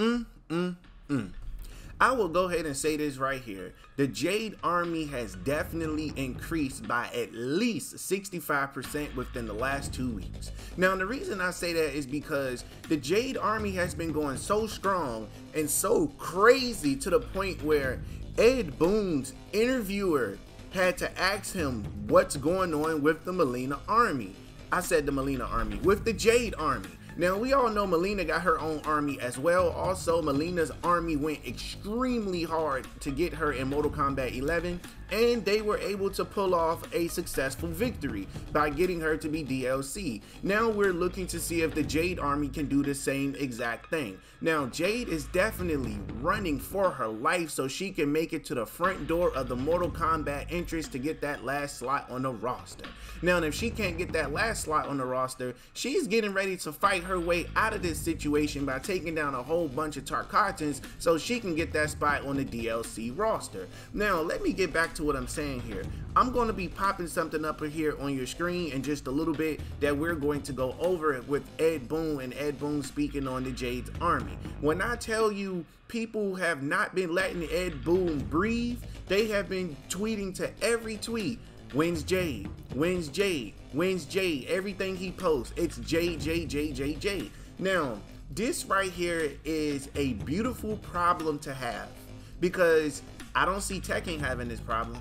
Mm, mm, mm. I will go ahead and say this right here. The Jade Army has definitely increased by at least 65% within the last 2 weeks. Now, the reason I say that is because the Jade Army has been going so strong and so crazy to the point where Ed Boon's interviewer had to ask him what's going on with the Melina Army. I said the Melina Army, with the Jade Army. Now, we all know Melina got her own army as well. Also, Melina's army went extremely hard to get her in Mortal Kombat 11, and they were able to pull off a successful victory by getting her to be DLC. Now, we're looking to see if the Jade Army can do the same exact thing. Now, Jade is definitely running for her life so she can make it to the front door of the Mortal Kombat entrance to get that last slot on the roster. Now, if she can't get that last slot on the roster, she's getting ready to fight her way out of this situation by taking down a whole bunch of Tarkatans so she can get that spot on the DLC roster. Now, let me get back to what I'm saying here. I'm going to be popping something up here on your screen in just a little bit that we're going to go over it with Ed Boon and Ed Boon speaking on the Jade's Army. When I tell you people have not been letting Ed Boon breathe, they have been tweeting to every tweet, when's Jade? When's Jade? When's Jade? Everything he posts, it's Jade, Jade, Jade, Jade, Jade. Now, this right here is a beautiful problem to have because I don't see Tekken having this problem.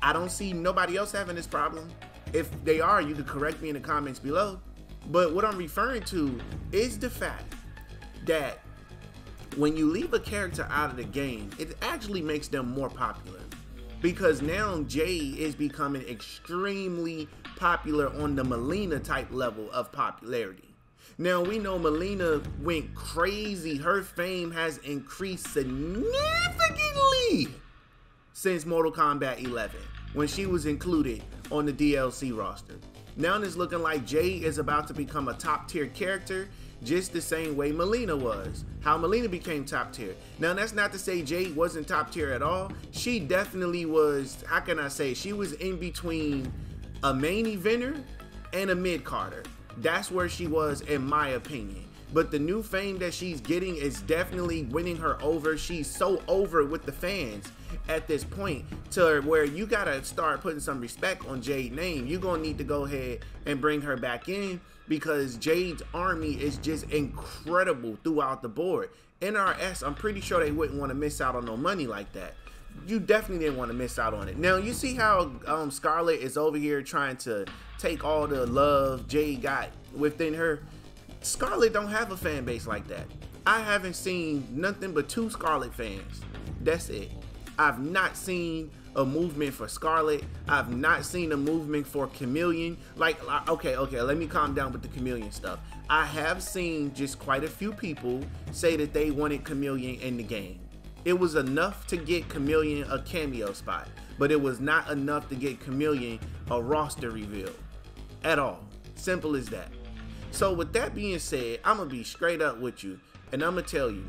I don't see nobody else having this problem. If they are, you can correct me in the comments below. But what I'm referring to is the fact that when you leave a character out of the game, it actually makes them more popular. Because now Jade is becoming extremely popular on the Melina type level of popularity. Now, we know Melina went crazy. Her fame has increased significantly since Mortal Kombat 11, when she was included on the DLC roster. Now it's looking like Jade is about to become a top tier character, just the same way Melina was. How Melina became top tier. Now, that's not to say Jade wasn't top tier at all. She definitely was, how can I say, she was in between a main eventer and a mid-carder. That's where she was, in my opinion. But the new fame that she's getting is definitely winning her over. She's so over with the fans at this point to where you gotta start putting some respect on Jade's name. You're gonna need to go ahead and bring her back in because Jade's Army is just incredible throughout the board. NRS, I'm pretty sure they wouldn't want to miss out on no money like that. You definitely didn't want to miss out on it. Now, you see how Scarlett is over here trying to take all the love Jade got within her? Scarlett don't have a fan base like that. I haven't seen nothing but 2 Scarlett fans. That's it. I've not seen a movement for Scarlett. I've not seen a movement for Chameleon. Like, okay, let me calm down with the Chameleon stuff. I have seen just quite a few people say that they wanted Chameleon in the game. It was enough to get Chameleon a cameo spot, but it was not enough to get Chameleon a roster reveal at all. Simple as that. So with that being said, I'm going to be straight up with you, and I'm going to tell you,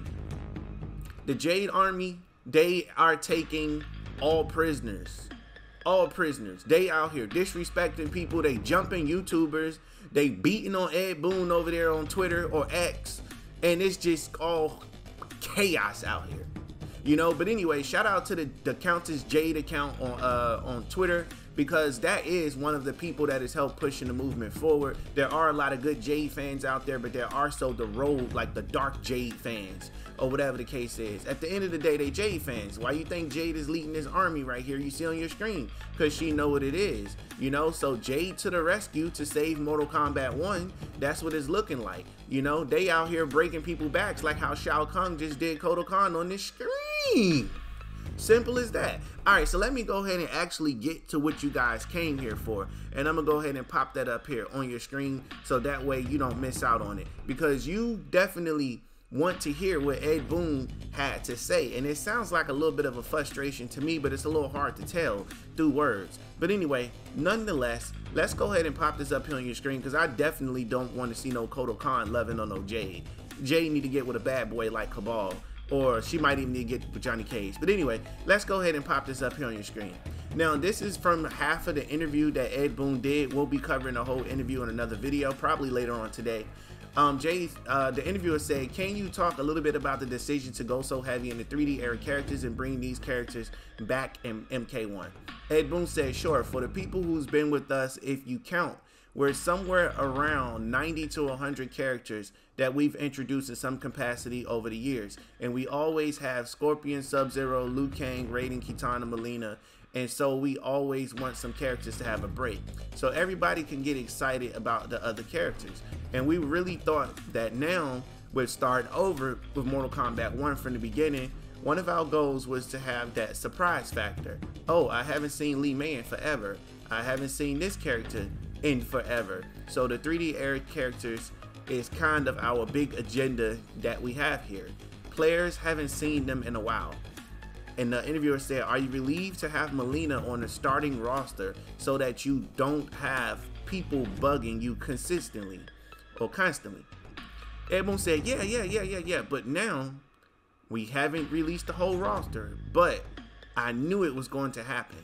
the Jade Army, they are taking all prisoners. All prisoners. They out here disrespecting people. They jumping YouTubers. They beating on Ed Boon over there on Twitter or X, and it's just all chaos out here. You know, but anyway, shout out to the Countess Jade account on Twitter, because that is one of the people that has helped pushing the movement forward. There are a lot of good Jade fans out there, but there are also the road, like the dark Jade fans, or whatever the case is. At the end of the day, they Jade fans. Why you think Jade is leading this army right here you see on your screen? Because she know what it is, you know? So Jade to the rescue to save Mortal Kombat 1. That's what it's looking like. You know, they out here breaking people backs like how Shao Kahn just did Kodo Khan on this screen. Simple as that. All right, so let me go ahead and actually get to what you guys came here for, and I'm gonna go ahead and pop that up here on your screen so that way you don't miss out on it, because you definitely want to hear what Ed Boon had to say, and it sounds like a little bit of a frustration to me, but it's a little hard to tell through words. But anyway, nonetheless, let's go ahead and pop this up here on your screen, because I definitely don't want to see no Kodo Khan loving on no Jade. Jade need to get with a bad boy like Cabal, or she might even need to get with Johnny Cage. But anyway, let's go ahead and pop this up here on your screen. Now, this is from half of the interview that Ed Boon did. We'll be covering the whole interview in another video, probably later on today. The interviewer said, can you talk a little bit about the decision to go so heavy in the 3D era characters and bring these characters back in MK1? Ed Boon said, sure. For the people who's been with us, if you count, we're somewhere around 90 to 100 characters that we've introduced in some capacity over the years. And we always have Scorpion, Sub-Zero, Liu Kang, Raiden, Kitana, Mileena. And so we always want some characters to have a break, so everybody can get excited about the other characters. And we really thought that now we'd start over with Mortal Kombat 1 from the beginning. One of our goals was to have that surprise factor. Oh, I haven't seen Li Mei in forever. I haven't seen this character in forever. So the 3D era characters is kind of our big agenda that we have here. Players haven't seen them in a while. And the interviewer said, are you relieved to have Mileena on the starting roster so that you don't have people bugging you consistently or constantly? Ed Boon said, yeah, but now we haven't released the whole roster, but I knew it was going to happen.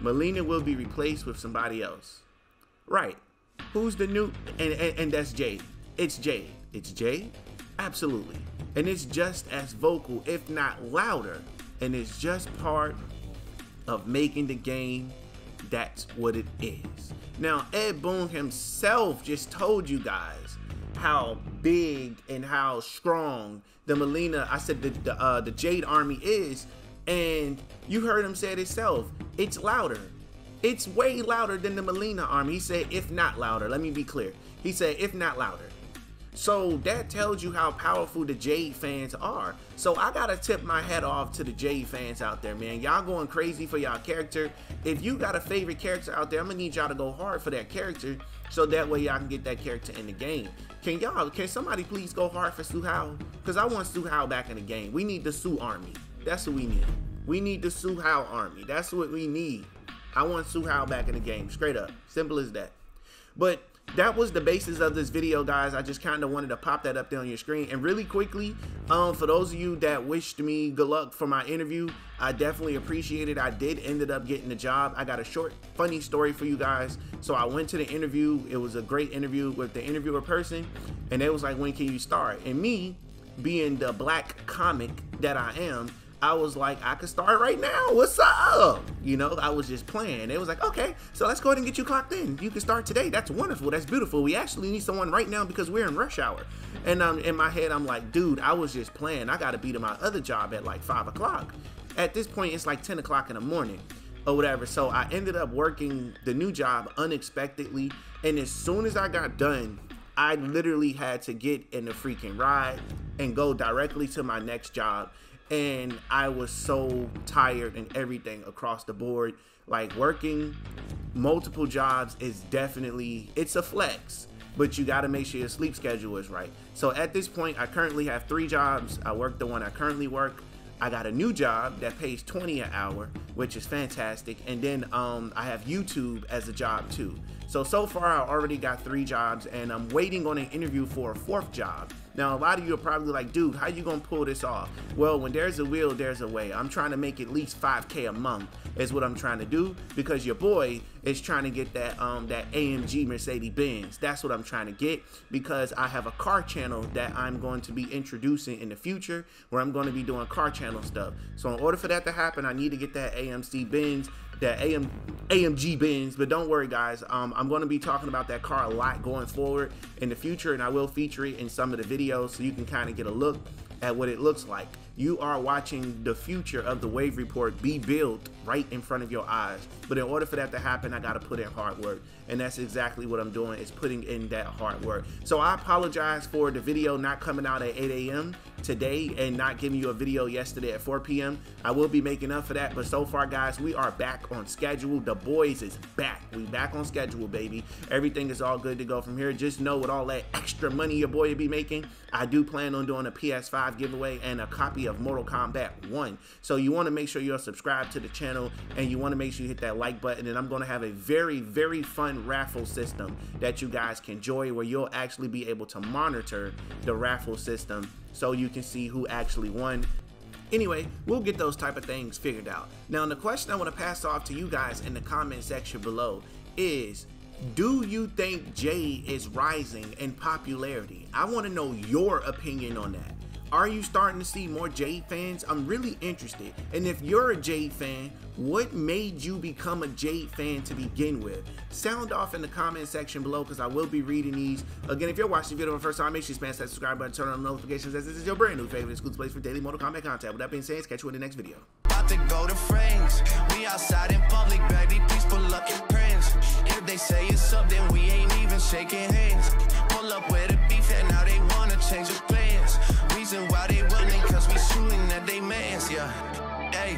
Mileena will be replaced with somebody else. Right. Who's the new? And that's Jade. It's Jade. It's Jade? Absolutely. And it's just as vocal, if not louder. And it's just part of making the game. That's what it is. Now, Ed Boon himself just told you guys how big and how strong the Mileena, I said the Jade army is, and you heard him say it himself. It's louder. It's way louder than the Mileena army. He said, if not louder. Let me be clear. He said, if not louder. So that tells you how powerful the Jade fans are. So I gotta tip my hat off to the Jade fans out there, man. Y'all going crazy for y'all character. If you got a favorite character out there, I'm gonna need y'all to go hard for that character, so that way y'all can get that character in the game. Can somebody please go hard for Su Hao? Because I want Su Hao back in the game. We need the Su army. That's what we need. We need the Su Hao army. That's what we need. I want Su Hao back in the game. Straight up. Simple as that. But that was the basis of this video, guys. I just kind of wanted to pop that up there on your screen. And really quickly, for those of you that wished me good luck for my interview, I definitely appreciate it. I did ended up getting the job. I got a short, funny story for you guys. So I went to the interview. It was a great interview with the interviewer person. And they was like, when can you start? And me, being the black comic that I am, I was like, I could start right now. What's up? You know, I was just playing. It was like, okay, so let's go ahead and get you clocked in. You can start today. That's wonderful. That's beautiful. We actually need someone right now because we're in rush hour. And in my head, I'm like, dude, I was just playing. I got to be to my other job at like 5 o'clock. At this point, it's like 10 o'clock in the morning or whatever. So I ended up working the new job unexpectedly. And as soon as I got done, I literally had to get in the freaking ride and go directly to my next job. And I was so tired and everything across the board. Like, working multiple jobs is definitely, it's a flex, but you got to make sure your sleep schedule is right. So at this point, I currently have 3 jobs. I work the one I currently work. I got a new job that pays $20 an hour, which is fantastic. And then I have YouTube as a job too. So far I already got 3 jobs, and I'm waiting on an interview for a 4th job. Now, a lot of you are probably like, dude, how you gonna pull this off? Well, when there's a will, there's a way. I'm trying to make at least $5K a month is what I'm trying to do, because your boy is trying to get that that AMG Mercedes-Benz. That's what I'm trying to get, because I have a car channel that I'm going to be introducing in the future, where I'm going to be doing car channel stuff. So in order for that to happen, I need to get that AMC Benz, that AMG Benz. But don't worry, guys, I'm going to be talking about that car a lot going forward in the future, and I will feature it in some of the videos so you can kind of get a look at what it looks like. You are watching the future of the Wave Report be built right in front of your eyes. But in order for that to happen, I got to put in hard work. And that's exactly what I'm doing, is putting in that hard work. So I apologize for the video not coming out at 8 a.m. today and not giving you a video yesterday at 4 p.m. I will be making up for that. But so far, guys, we are back on schedule. The boys is back. We back on schedule, baby. Everything is all good to go from here. Just know, with all that extra money your boy will be making, I do plan on doing a PS5 giveaway and a copy of Mortal Kombat 1. So you want to make sure you're subscribed to the channel, and you want to make sure you hit that like button. And I'm going to have a very, very fun raffle system that you guys can enjoy, where you'll actually be able to monitor the raffle system so you can see who actually won. Anyway, we'll get those type of things figured out. Now, the question I want to pass off to you guys in the comment section below is, Do you think Jade is rising in popularity? I want to know your opinion on that. Are you starting to see more Jade fans? I'm really interested. And if you're a Jade fan, what made you become a Jade fan to begin with? Sound off in the comment section below, because I will be reading these. Again, if you're watching the video for the first time, make sure you smash that subscribe button, turn on notifications, as this is your brand new favorite exclusive place for daily Mortal Kombat content. With that being said, catch you in the next video. About to go to frames. We outside in public, baby, please pull up your friends. If they say it's up, then we ain't even shaking hands. Pull up where the beef at, now they wanna change the plans. Reason why they running, cause we shooting at they mans, yeah. Hey,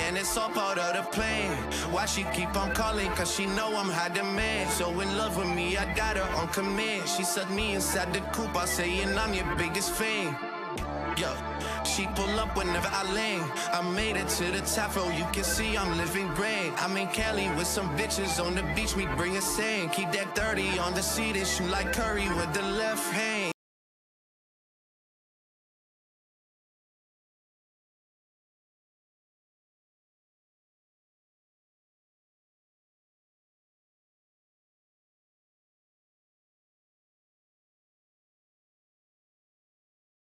and it's all part of the plan. Why she keep on calling, cause she know I'm high demand. So in love with me, I got her on command. She sucked me inside the coop, I say, and I'm your biggest fan. Yo, she pull up whenever I land. I made it to the top, bro, you can see I'm living grand. I'm in Cali with some bitches on the beach, we bring a sand. Keep that 30 on the seat and shoot like Curry with the left hand.